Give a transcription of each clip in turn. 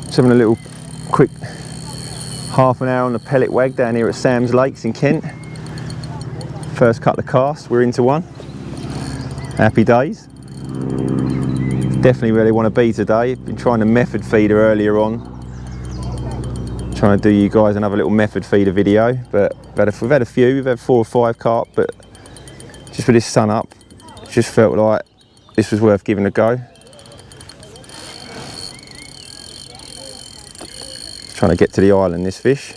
Just having a little quick half an hour on the pellet wag down here at Sam's Lakes in Kent. First couple of casts, we're into one. Happy days. Definitely where they want to be today. Been trying to method feeder earlier on. Trying to do you guys another little method feeder video, but we've had a few, we've had 4 or 5 carp, but just with this sun up, just felt like this was worth giving a go. Trying to get to the island, this fish.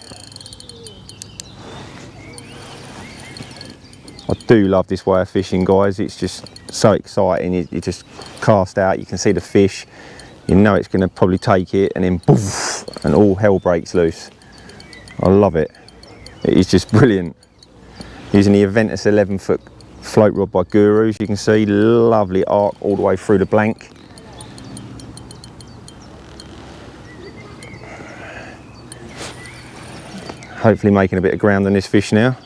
I do love this way of fishing, guys. It's just so exciting. You just cast out, you can see the fish, you know it's going to probably take it, and then poof, and all hell breaks loose. I love it. It is just brilliant. Using the Aventus 11-foot float rod by Gurus, you can see lovely arc all the way through the blank. Hopefully making a bit of ground on this fish now.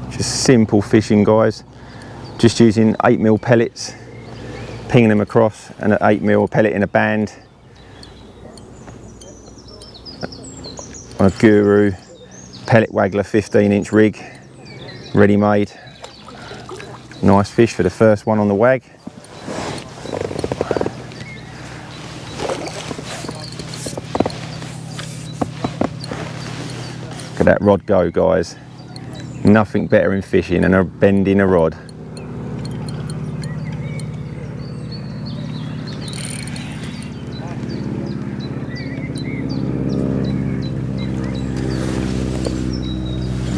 Just simple fishing, guys. Just using 8mm pellets, pinging them across, and an 8mm pellet in a band. On a Guru Pellet Waggler 15-inch rig, ready made. Nice fish for the first one on the wag. Look at that rod go, guys. Nothing better in fishing than a bending a rod.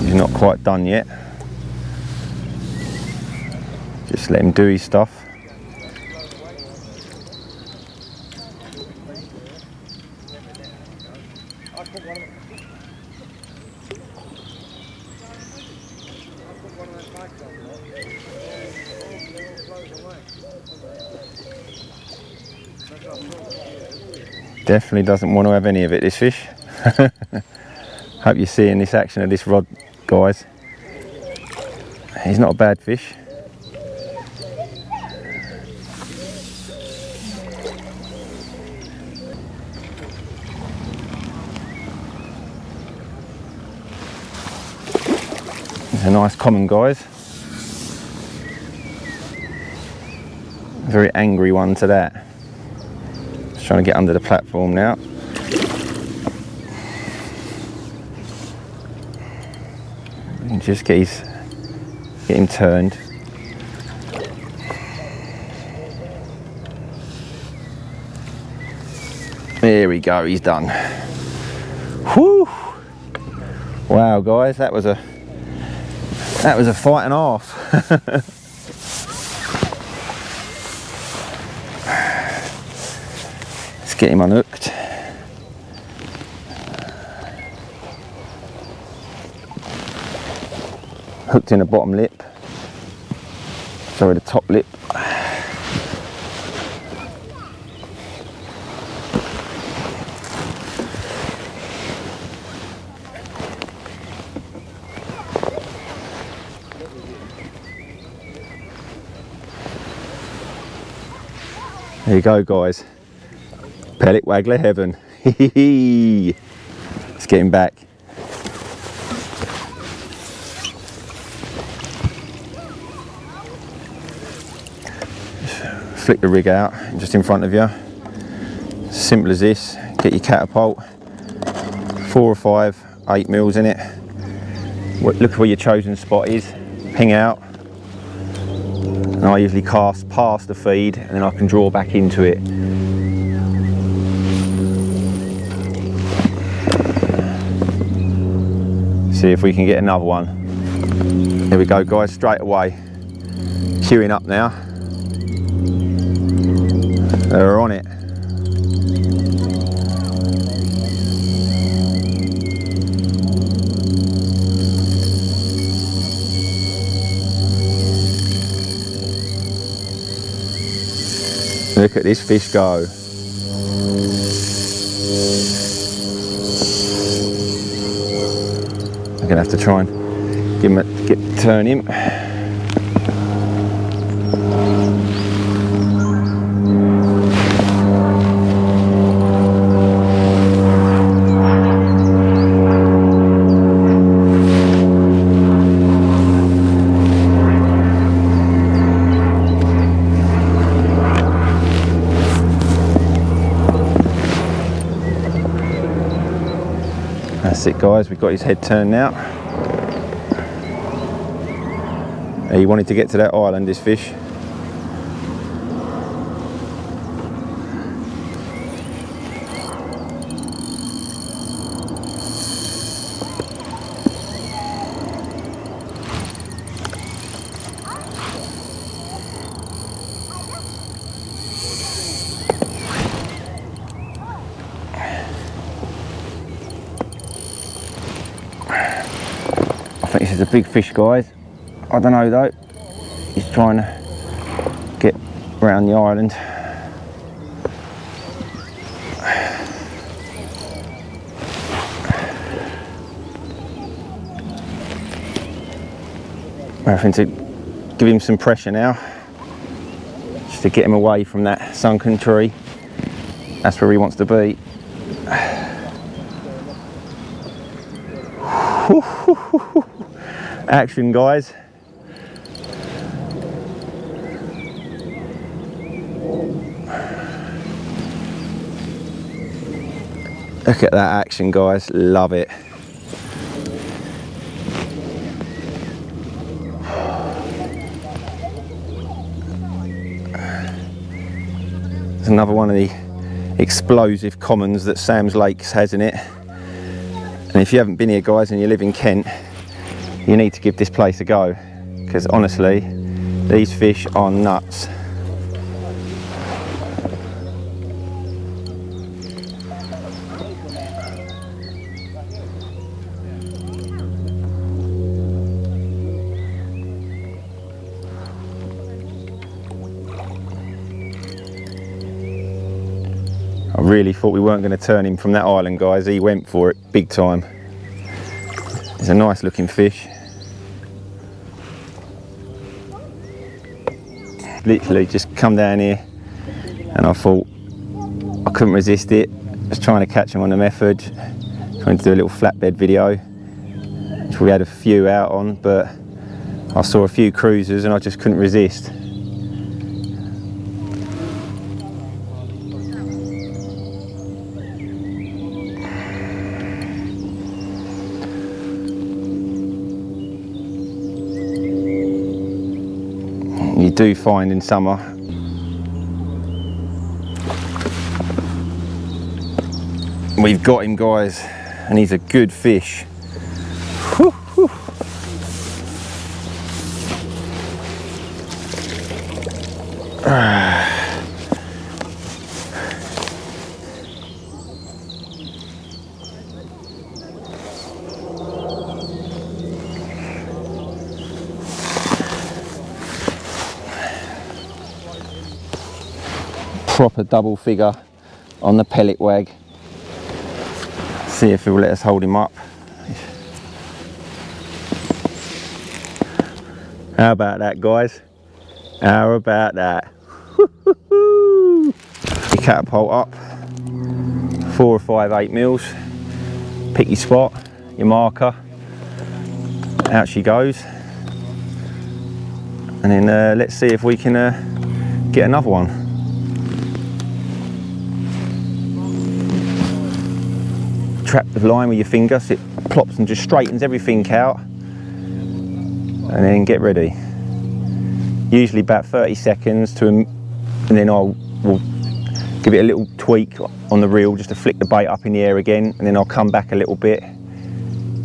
He's not quite done yet. Just let him do his stuff. Definitely doesn't want to have any of it, this fish. Hope you're seeing this action of this rod, guys. He's not a bad fish. It's a nice common, guys. Very angry one to that. Just trying to get under the platform now. And just get him turned. There we go, he's done. Whew! Wow, guys, that was a fight and a half. Let's get him unhooked. Hooked in the bottom lip. Sorry, the top lip. There you go, guys. Pellet Waggler heaven. Let's get him back. Flick the rig out just in front of you. Simple as this. Get your catapult. 4 or 5 8mm in it. Look where your chosen spot is. Ping out. And I usually cast past the feed and then I can draw back into it. See if we can get another one. Here we go, guys, straight away. Queuing up now. They're on it. Look at this fish go. gonna have to try and give him turn him. That's it guys, we've got his head turned now. He wanted to get to that island, this fish. I think this is a big fish guys. I don't know though, he's trying to get around the island. We're having to give him some pressure now, just to get him away from that sunken tree. That's where he wants to be. Action guys. Look at that action guys, love it. There's another one of the explosive commons that Sam's Lakes has in it. And if you haven't been here guys and you live in Kent, you need to give this place a go, because honestly, these fish are nuts. I really thought we weren't going to turn him from that island guys, he went for it big time. It's a nice looking fish. Literally just come down here and I thought I couldn't resist it. Just trying to catch him on the method, trying to do a little flatbed video, which we had a few out on, but I saw a few cruisers and I just couldn't resist. You do find in summer we've got him guys, and he's a good fish. Whew, whew. Proper double figure on the pellet wag. See if he'll let us hold him up. How about that guys? How about that? You catapult up 4 or 5 8mm, pick your spot, your marker, out she goes, and then let's see if we can get another one. Trap the line with your finger so it plops and just straightens everything out, and then get ready. Usually about 30 seconds to, and then will give it a little tweak on the reel just to flick the bait up in the air again, and then I'll come back a little bit,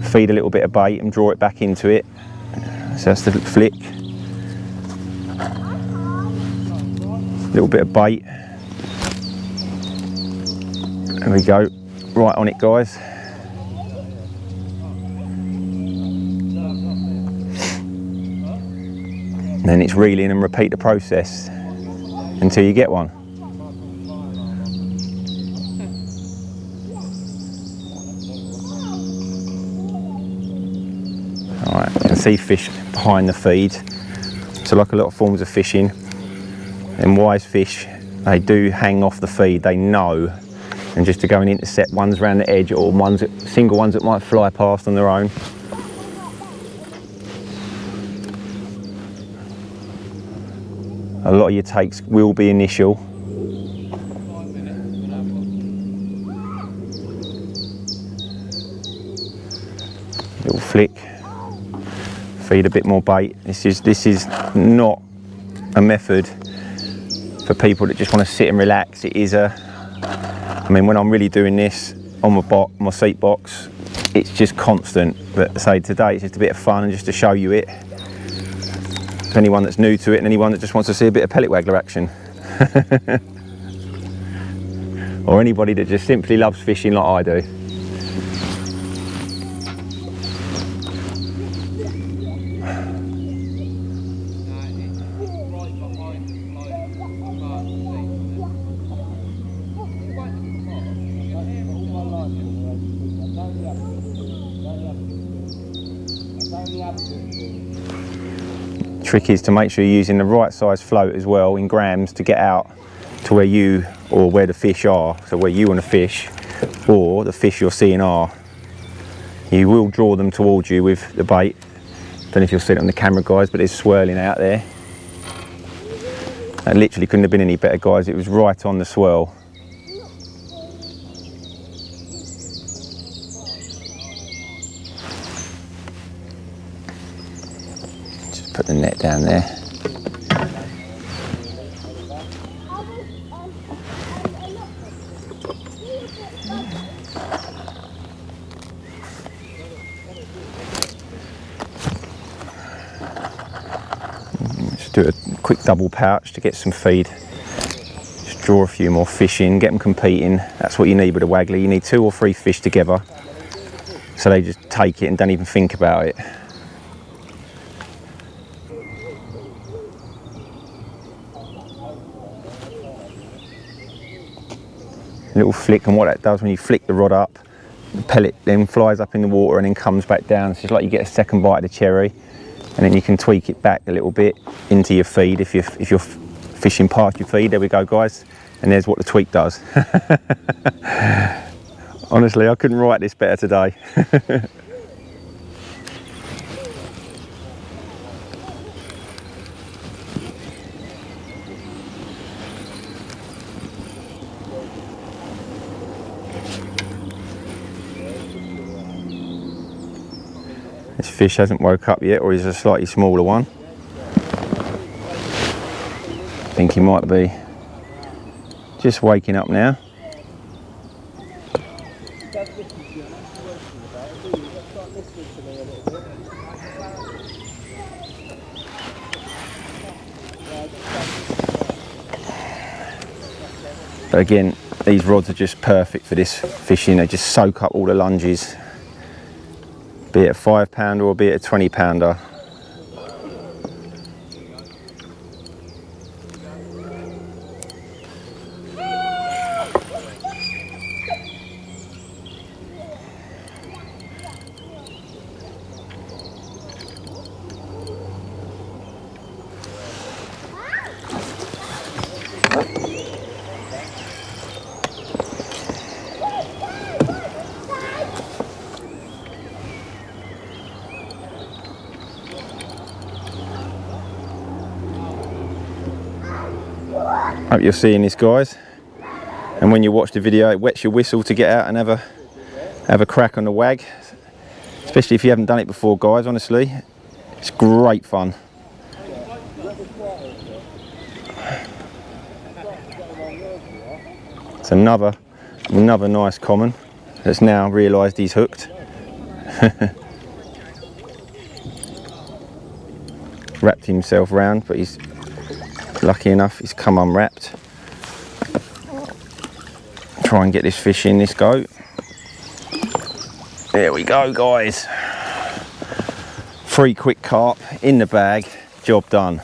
feed a little bit of bait and draw it back into it. So that's the flick. A little bit of bait. There we go. Right on it guys. And then it's reel in and repeat the process until you get one. see fish behind the feed. So like a lot of forms of fishing, and wise fish, they do hang off the feed, they know, and just to go and intercept ones around the edge, or single ones that might fly past on their own. A lot of your takes will be initial. Little flick, feed a bit more bait. This is not a method for people that just want to sit and relax. It is I mean, when I'm really doing this on my seat box, it's just constant. But say today, it's just a bit of fun and just to show you it. For anyone that's new to it and anyone that just wants to see a bit of pellet waggler action. Or anybody that just simply loves fishing like I do. Trick is to make sure you're using the right size float as well in grams to get out to where you, or where the fish are, so where you want to fish or the fish you're seeing are. You will draw them towards you with the bait. Don't know if you'll see it on the camera, guys, but it's swirling out there. That literally couldn't have been any better, guys. It was right on the swirl. Put the net down there. Just do a quick double pouch to get some feed. Just draw a few more fish in, get them competing. That's what you need with a waggler. You need 2 or 3 fish together, so they just take it and don't even think about it. Little flick, and what that does when you flick the rod up, the pellet then flies up in the water and then comes back down. It's just like you get a second bite of the cherry, and then you can tweak it back a little bit into your feed if you're fishing past your feed. There we go, guys, and there's what the tweak does. Honestly, I couldn't write this better today. This fish hasn't woke up yet, or he's a slightly smaller one. I think he might be just waking up now. But again, these rods are just perfect for this fishing. They just soak up all the lunges, be it a 5-pounder or be it a 20-pounder. Hope you're seeing this, guys, and when you watch the video it wets your whistle to get out and have a crack on the wag, especially if you haven't done it before, guys. Honestly, it's great fun. It's another nice common that's now realised he's hooked. Wrapped himself round, but he's lucky enough he's come unwrapped. Try and get this fish in this go. There we go, guys. 3 quick carp in the bag, job done.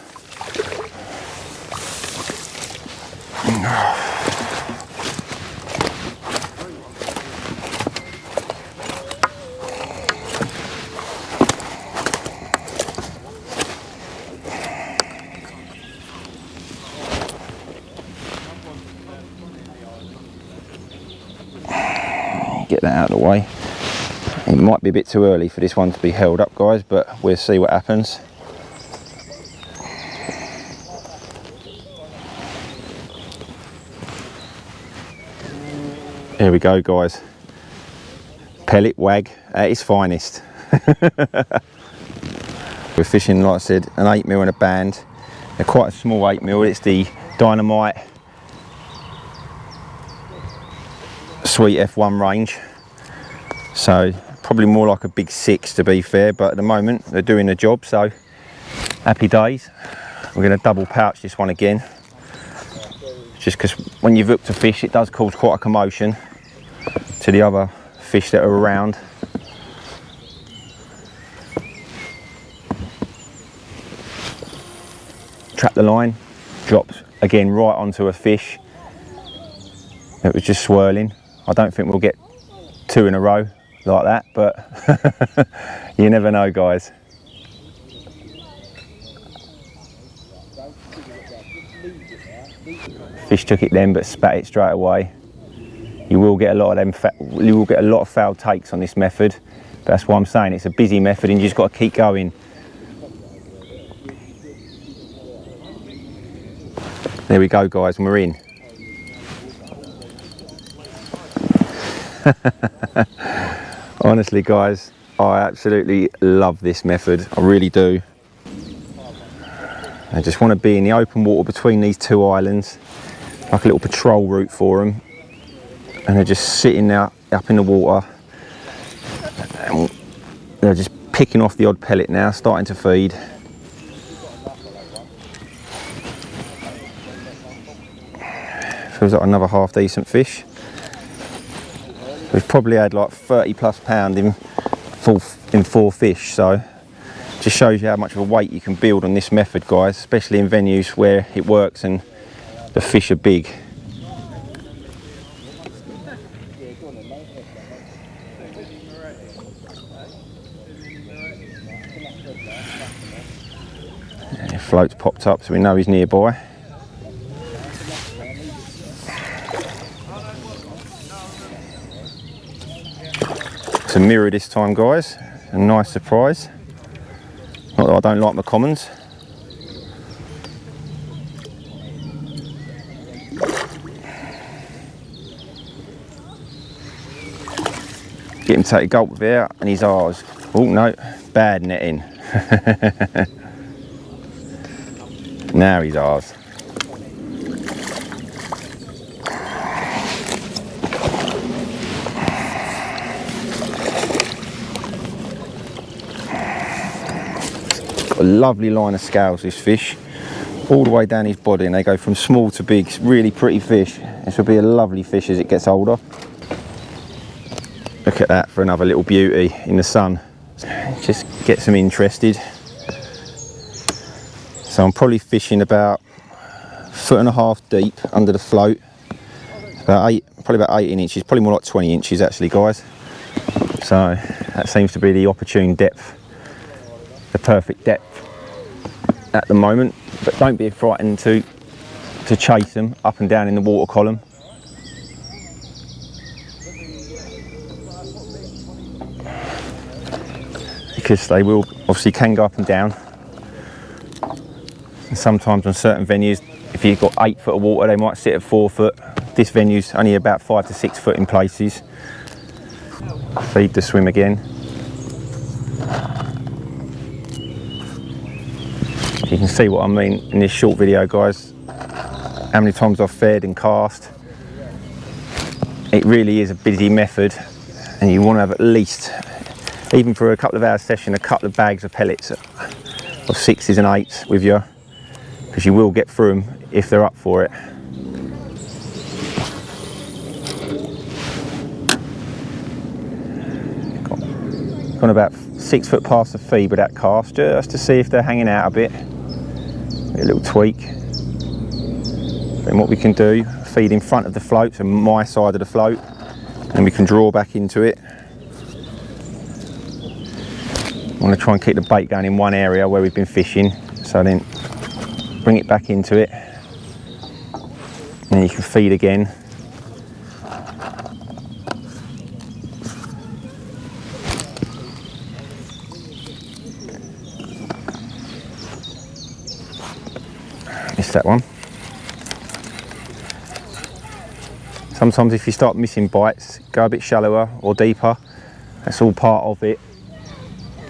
get that out of the way. It might be a bit too early for this one to be held up, guys, but we'll see what happens. Here we go, guys. Pellet wag at its finest. We're fishing, like I said, an 8mm and a band. They're quite a small 8mm. It's the Dynamite Sweet F1 range. So probably more like a big 6 to be fair, but at the moment they're doing the job, so happy days. We're going to double pouch this one again, just because when you've hooked a fish it does cause quite a commotion to the other fish that are around. Trap the line, drops again right onto a fish that was just swirling. I don't think we'll get 2 in a row like that, but you never know, guys. Fish took it then but spat it straight away. You will get a lot of them. You will get a lot of foul takes on this method. That's why I'm saying it's a busy method, and you just got to keep going. There we go, guys, and we're in. Honestly, guys, I absolutely love this method. I really do. I just want to be in the open water between these two islands, like a little patrol route for them. And they're just sitting there up in the water, and they're just picking off the odd pellet now, starting to feed. Feels like another half decent fish. We've probably had like 30+ pound in 4 fish, so just shows you how much of a weight you can build on this method, guys, especially in venues where it works and the fish are big. Float's popped up, so we know he's nearby. It's a mirror this time, guys. A nice surprise. Not that I don't like my commons. Get him to take a gulp of air, and he's ours. Oh no, bad netting. Now he's ours. Got a lovely line of scales, this fish, all the way down his body, and they go from small to big. It's really pretty fish. This will be a lovely fish as it gets older. Look at that for another little beauty in the sun. Just gets them interested. So I'm probably fishing about 1.5 foot deep under the float. Probably about 18 inches, probably more like 20 inches actually, guys. So that seems to be the opportune depth, the perfect depth at the moment. But don't be frightened to chase them up and down in the water column. Because they will obviously can go up and down. And sometimes on certain venues, if you've got 8 foot of water, they might sit at 4 foot. This venue's only about 5 to 6 foot in places. Feed the swim again. You can see what I mean in this short video, guys. How many times I've fed and cast. It really is a busy method, and you want to have at least, even for a couple of hours session, a couple of bags of pellets of 6s and 8s with you, because you will get through them if they're up for it. Gone about 6 foot past the feed with that cast, just to see if they're hanging out a bit. A little tweak. Then what we can do, feed in front of the float, so my side of the float, and we can draw back into it. I want to try and keep the bait going in one area where we've been fishing, so then bring it back into it, and then you can feed again. missed that one. Sometimes if you start missing bites, go a bit shallower or deeper. That's all part of it.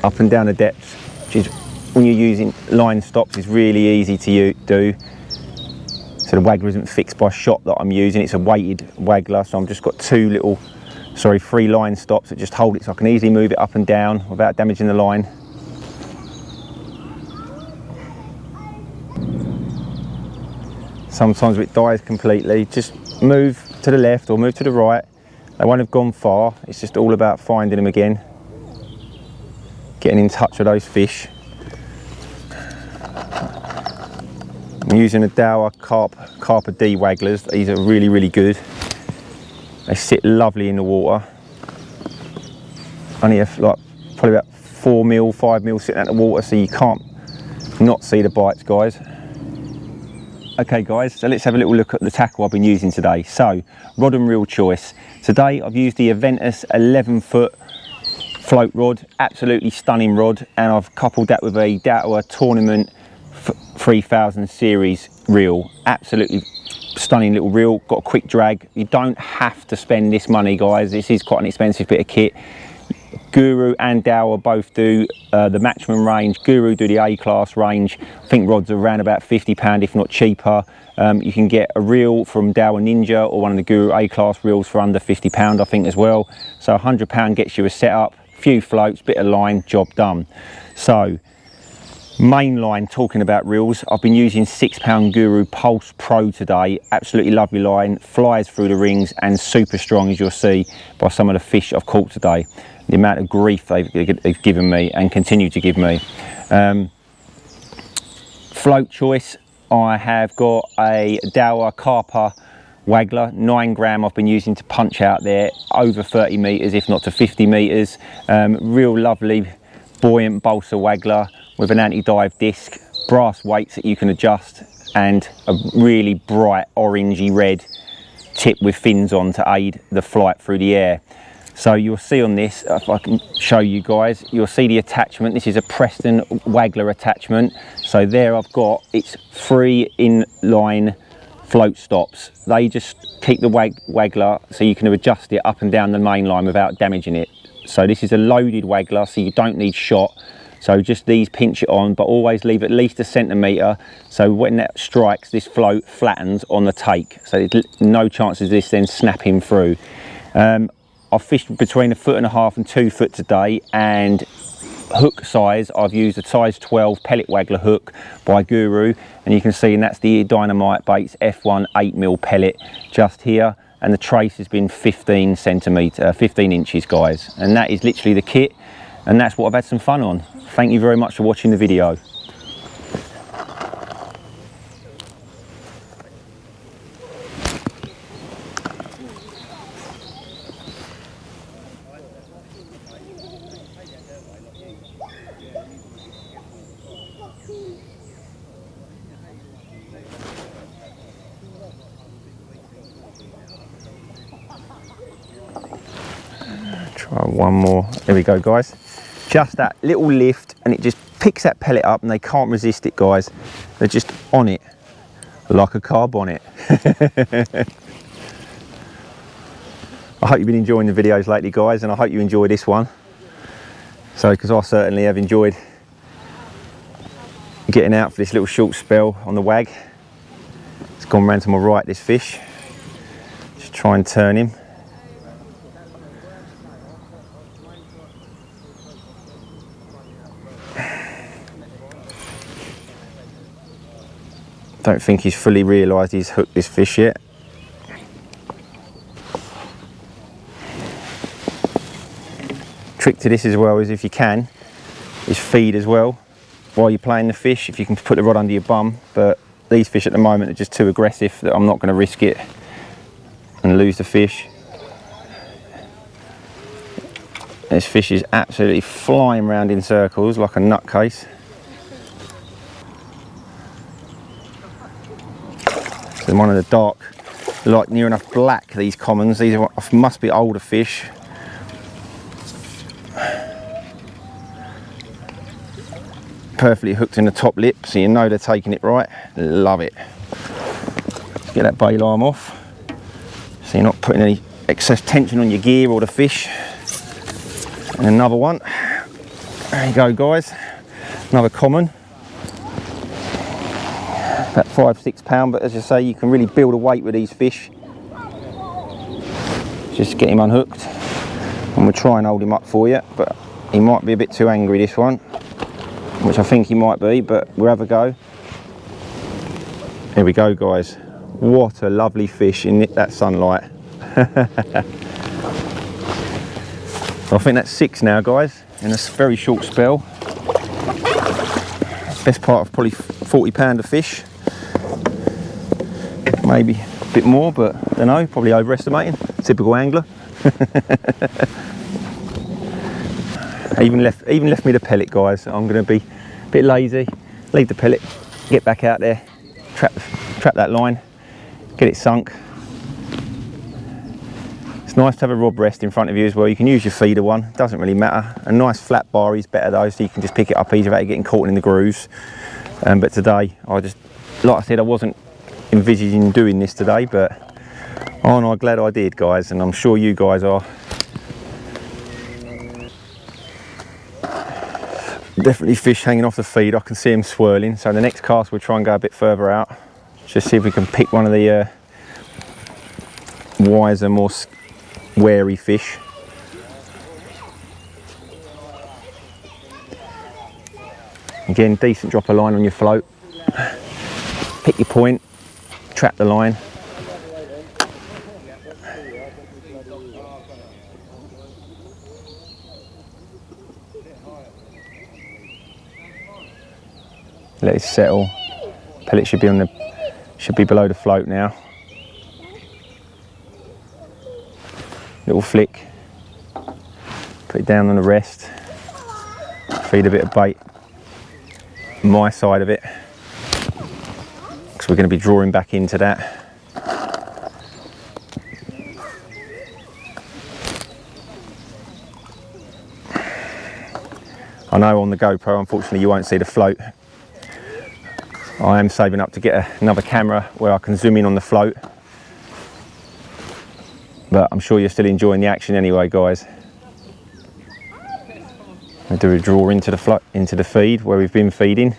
Up and down the depths, which is, when you're using line stops, is really easy to do. So the waggler isn't fixed by shot that I'm using, it's a weighted waggler, so I've just got three line stops that just hold it, so I can easily move it up and down without damaging the line. Sometimes if it dies completely, just move to the left or move to the right. They won't have gone far, it's just all about finding them again, getting in touch with those fish. I'm using the Daiwa Carpa wagglers. These are really, really good. They sit lovely in the water. Only have like probably about 4 mil, 5 mil sitting out the water, so you can't not see the bites, guys. Okay guys, so let's have a little look at the tackle I've been using today. So, rod and reel choice. Today I've used the Aventus 11-foot float rod, absolutely stunning rod, and I've coupled that with a Daiwa Tournament 3000 series reel. Absolutely stunning little reel, got a quick drag. You don't have to spend this money, guys. This is quite an expensive bit of kit. Guru and Daiwa both do the Matchman range. Guru do the A-class range. I think rods are around about £50, if not cheaper. You can get a reel from Daiwa Ninja or one of the Guru A-class reels for under £50, I think, as well. So £100 gets you a setup, few floats, bit of line, job done. So main line, talking about reels, I've been using £6 Guru Pulse Pro today. Absolutely lovely line, flies through the rings and super strong, as you'll see by some of the fish I've caught today. The amount of grief they've given me and continue to give me. Float choice, I have got a Daiwa Carpa Waggler, 9 gram. I've been using to punch out there over 30 metres, if not to 50 metres. Real lovely buoyant balsa waggler with an anti-dive disc, brass weights that you can adjust, and a really bright orangey red tip with fins on to aid the flight through the air. So you'll see on this, if I can show you guys, you'll see the attachment. This is a Preston Waggler attachment. So there I've got, it's 3 inline float stops. They just keep the waggler so you can adjust it up and down the main line without damaging it. So this is a loaded waggler, so you don't need shot. So just these pinch it on, but always leave at least a centimetre, so when that strikes, this float flattens on the take. So there's no chance of this then snapping through. I've fished between 1.5 foot and 2 foot today, and hook size, I've used a size 12 Pellet Waggler hook by Guru, and you can see, and that's the Dynamite Baits F1 8mm pellet just here, and the trace has been 15 inches, guys, and that is literally the kit, and that's what I've had some fun on. Thank you very much for watching the video. Try one more. There we go, guys. Just that little lift and it just picks that pellet up, and they can't resist it, guys. They're just on it like a car bonnet. I hope you've been enjoying the videos lately, guys, and I hope you enjoy this one. So, because I certainly have enjoyed getting out for this little short spell on the wag. It's gone round to my right, this fish. Just try and turn him. Don't think he's fully realised he's hooked this fish yet. Trick to this as well is, if you can, is feed as well while you're playing the fish, if you can put the rod under your bum. But these fish at the moment are just too aggressive that I'm not going to risk it and lose the fish. This fish is absolutely flying around in circles like a nutcase. So one of the dark, like near enough black, these commons. These are, must be older fish. perfectly hooked in the top lip, so you know they're taking it right. Love it. Let's get that bail arm off, so you're not putting any excess tension on your gear or the fish. And another one. There you go, guys. Another common. About 5-6 pound, but as I say, you can really build a weight with these fish. Just get him unhooked, and we'll try and hold him up for you, but he might be a bit too angry, this one, which I think he might be, but we'll have a go. Here we go, guys. What a lovely fish in that sunlight. I think that's 6 now, guys, in a very short spell. Best part of probably 40 pound of fish. Maybe a bit more, but I don't know, probably overestimating. Typical angler. even left me the pellet, guys. I'm going to be a bit lazy, leave the pellet, get back out there, trap that line, get it sunk. It's nice to have a rod rest in front of you as well. You can use your feeder one, doesn't really matter. A nice flat bar is better though, so you can just pick it up easy without getting caught in the grooves. But today, like I said, I wasn't envisaging doing this today, but aren't I glad I did, guys, and I'm sure you guys are. Definitely fish hanging off the feed. I can see them swirling, so the next cast we'll try and go a bit further out, just see if we can pick one of the wiser, more wary fish. Again, decent drop of line on your float. Pick your point, trap the line. Let it settle. Pellet should be below the float now. Little flick. Put it down on the rest. Feed a bit of bait. My side of it, because we're going to be drawing back into that. I know on the GoPro, unfortunately, you won't see the float. I am saving up to get another camera where I can zoom in on the float, but I'm sure you're still enjoying the action anyway, guys. I do a draw into the float, into the feed where we've been feeding,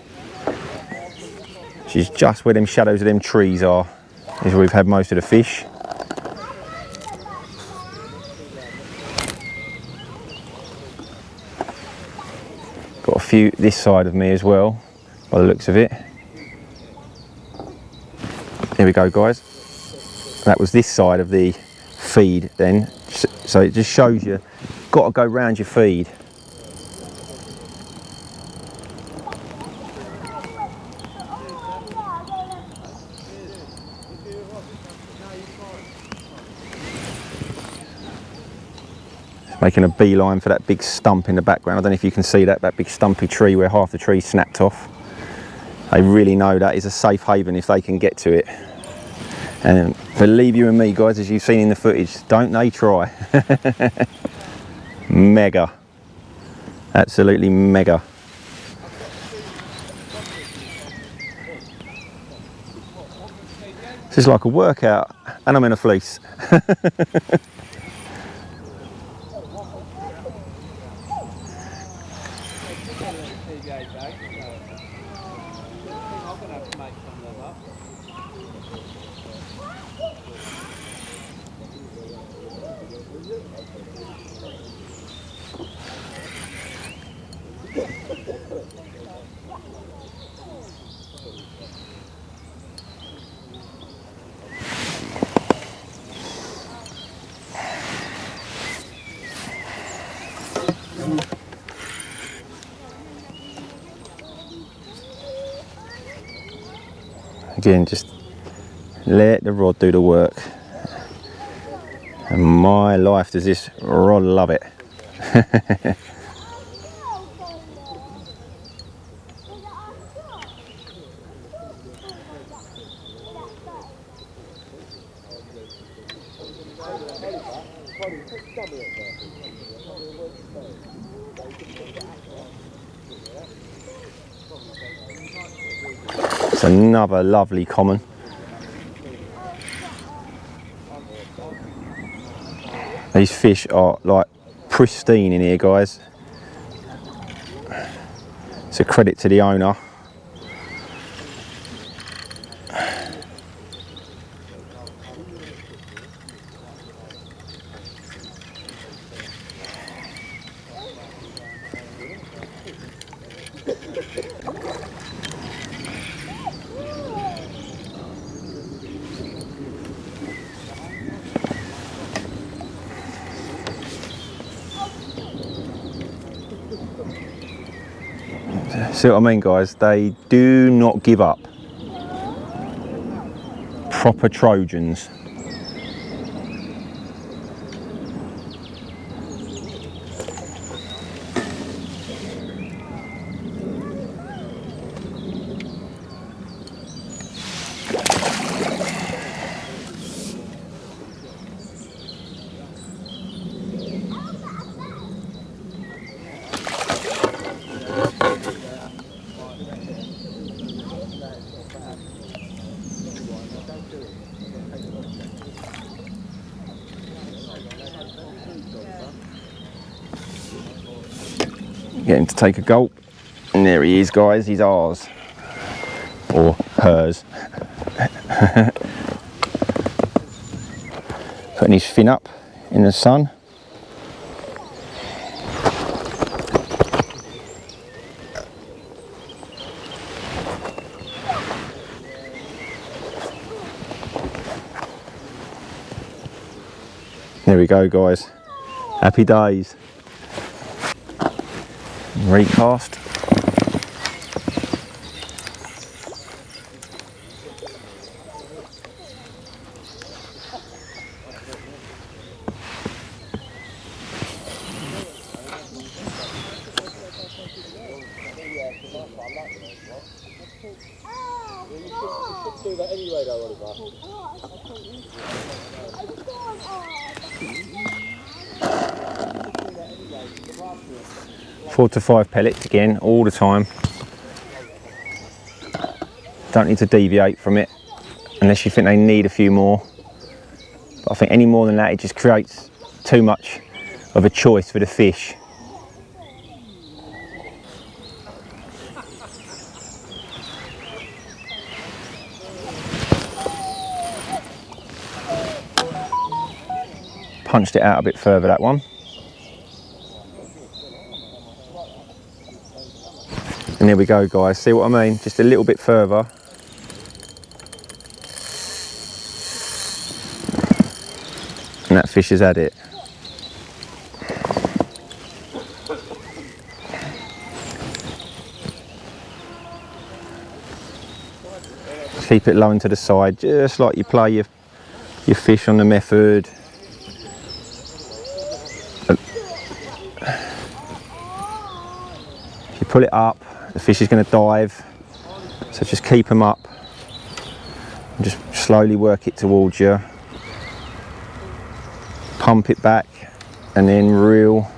which is just where them shadows of them trees are, is where we've had most of the fish. Got a few this side of me as well, by the looks of it. Here we go, guys. That was this side of the feed then, so it just shows you, got to go round your feed. Making a beeline for that big stump in the background. I don't know if you can see that big stumpy tree where half the tree snapped off. They really know that is a safe haven if they can get to it. And believe you and me, guys, as you've seen in the footage, don't they try. Mega. Absolutely mega. This is like a workout, and I'm in a fleece. Again, just let the rod do the work. And my life, does this rod love it. It's another lovely common. These fish are like pristine in here, guys. It's a credit to the owner. See what I mean, guys? They do not give up. Proper Trojans. Get him to take a gulp, and there he is, guys. He's ours, or hers. Putting his fin up in the sun. There we go, guys. Happy days. Recast. Do that anyway, though, Oliver. 4 to 5 pellets again, all the time. Don't need to deviate from it unless you think they need a few more. But I think any more than that, it just creates too much of a choice for the fish. Punched it out a bit further, that one. And there we go, guys. See what I mean? Just a little bit further. And that fish has had it. Keep it low and to the side, just like you play your fish on the method. If you pull it up, the fish is going to dive, so just keep them up and just slowly work it towards you. Pump it back and then reel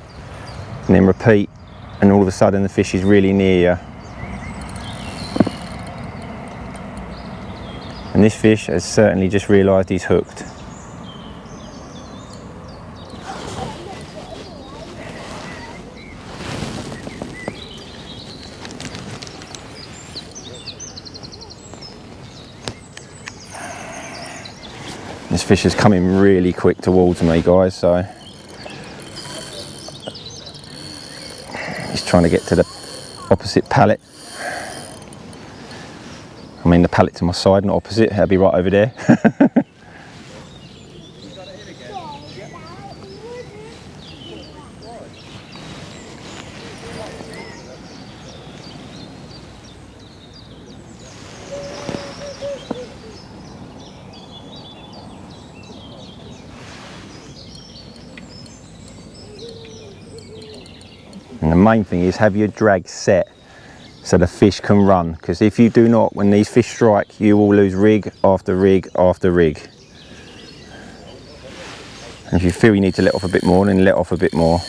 and then repeat, and all of a sudden the fish is really near you. And this fish has certainly just realised he's hooked. This fish is coming really quick towards me, guys, so he's trying to get to the opposite pallet. I mean the pallet to my side, not opposite, that'll be right over there. And the main thing is have your drag set so the fish can run, because if you do not, when these fish strike, you will lose rig after rig after rig. And if you feel you need to let off a bit more, then let off a bit more.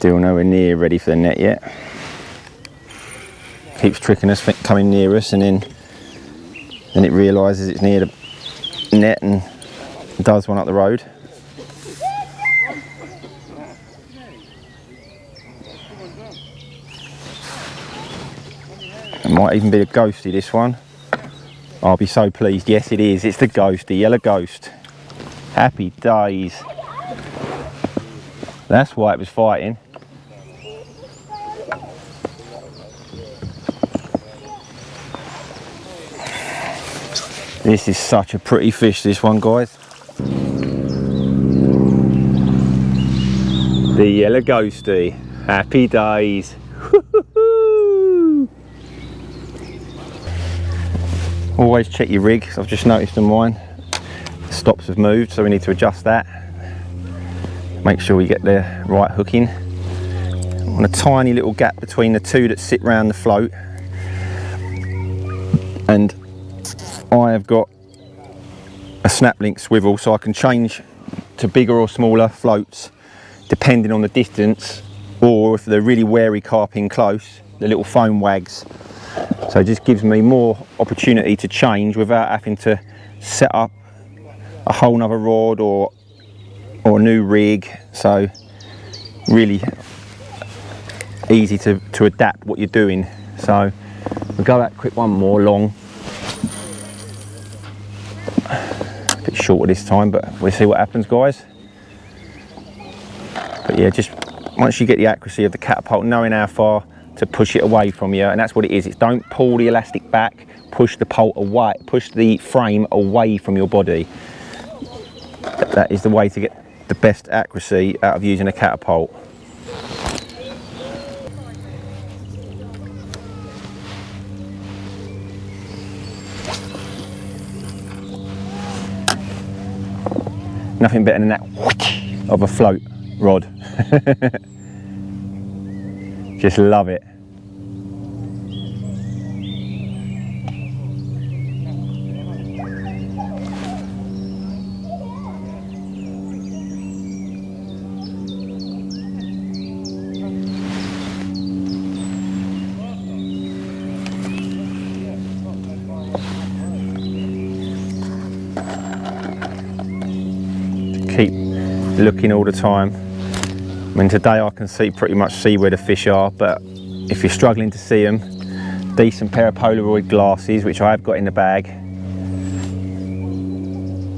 Still nowhere near ready for the net yet. Keeps tricking us, coming near us, and then it realises it's near the net and does one up the road. It might even be a ghosty, this one. I'll be so pleased. Yes, it is. It's the ghost, the yellow ghost. Happy days. That's why it was fighting. This is such a pretty fish, this one, guys. The yellow ghosty. Happy days. Always check your rig. I've just noticed on mine the stops have moved, so we need to adjust that. Make sure we get the right hooking. On a tiny little gap between the two that sit round the float, and I have got a snap link swivel, so I can change to bigger or smaller floats depending on the distance, or if they're really wary carping close, the little foam wags. So it just gives me more opportunity to change without having to set up a whole nother rod or a new rig. So really easy to adapt what you're doing. So we'll go out quick, one more long. A bit shorter this time, but we'll see what happens, guys. But yeah, just once you get the accuracy of the catapult, knowing how far to push it away from you, and that's what it is. It's don't pull the elastic back, push the pole away, push the frame away from your body. That is the way to get the best accuracy out of using a catapult. Nothing better than that of a float rod. Just love it. Keep looking all the time. I mean, today I can pretty much see where the fish are, but if you're struggling to see them, decent pair of Polaroid glasses, which I have got in the bag,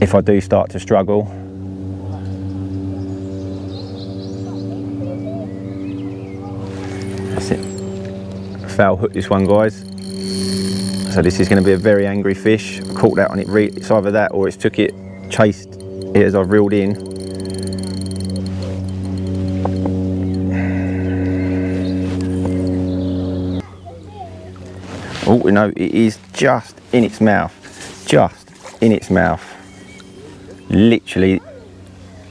if I do start to struggle. That's it. Foul hook this one, guys. So this is going to be a very angry fish. I caught that on it. It's either that or it's took it, chased it as I've reeled in. Oh, no, it is just in its mouth. Just in its mouth. Literally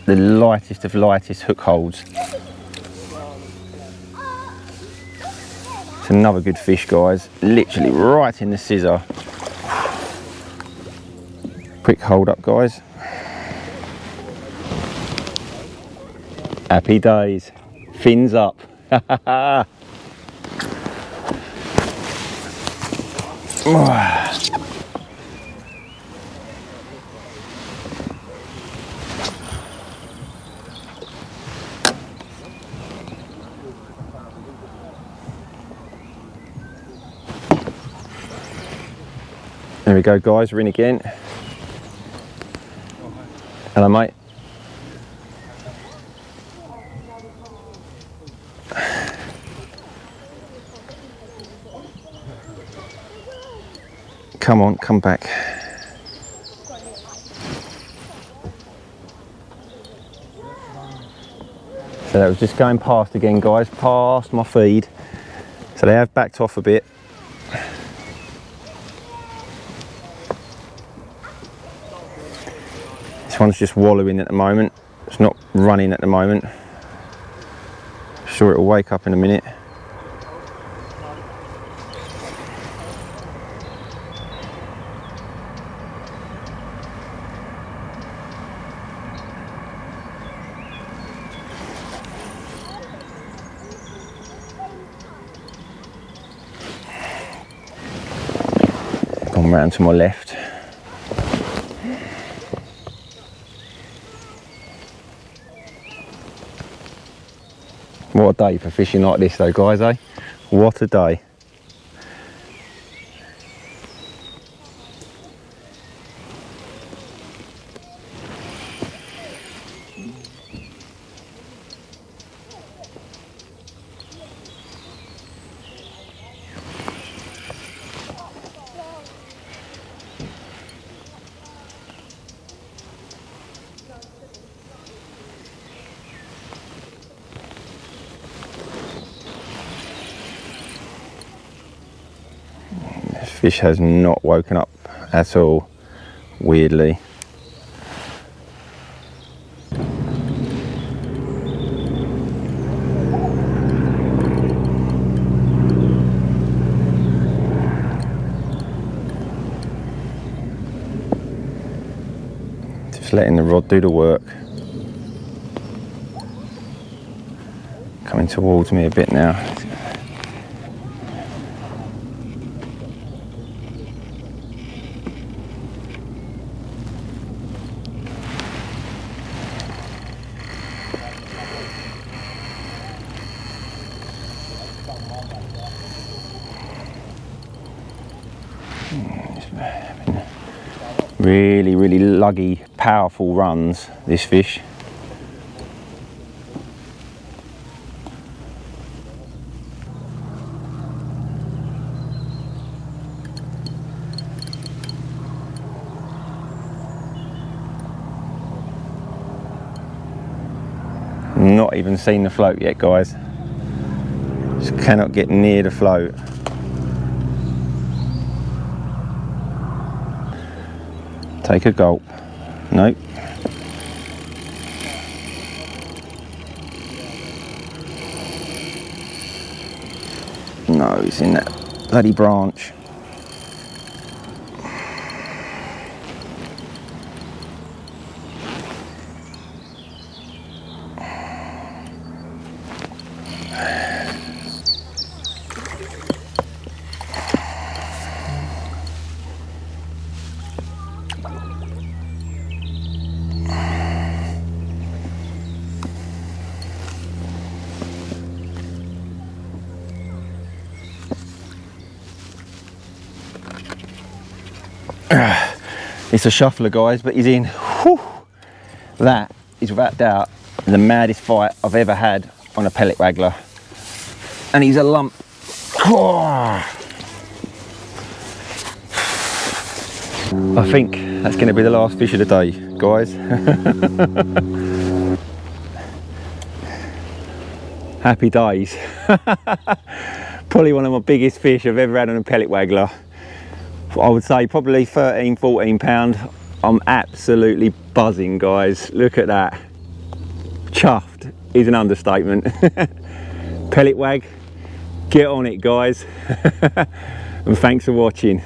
the lightest of lightest hook holds. It's another good fish, guys. Literally right in the scissor. Quick hold up, guys. Happy days. Fins up. There we go, guys, we're in again. Hello, mate. Come on, come back. So that was just going past again, guys, past my feed. So they have backed off a bit. This one's just wallowing at the moment. It's not running at the moment. I'm sure it'll wake up in a minute. Come round to my left. What a day for fishing like this though, guys, eh? What a day. Fish has not woken up at all, weirdly. Just letting the rod do the work. Coming towards me a bit now. Really luggy, powerful runs, this fish. Not even seen the float yet, guys. Just cannot get near the float. Take a gulp. Nope. No, he's in that bloody branch. It's a shuffler, guys, but he's in. Whew. That is without doubt the maddest fight I've ever had on a pellet waggler, and he's a lump. I think that's going to be the last fish of the day, guys. Happy days. Probably one of my biggest fish I've ever had on a pellet waggler. I would say probably 13-14 pound. I'm absolutely buzzing, guys. Look at that. Chuffed is an understatement. Pellet wag, get on it, guys. And thanks for watching.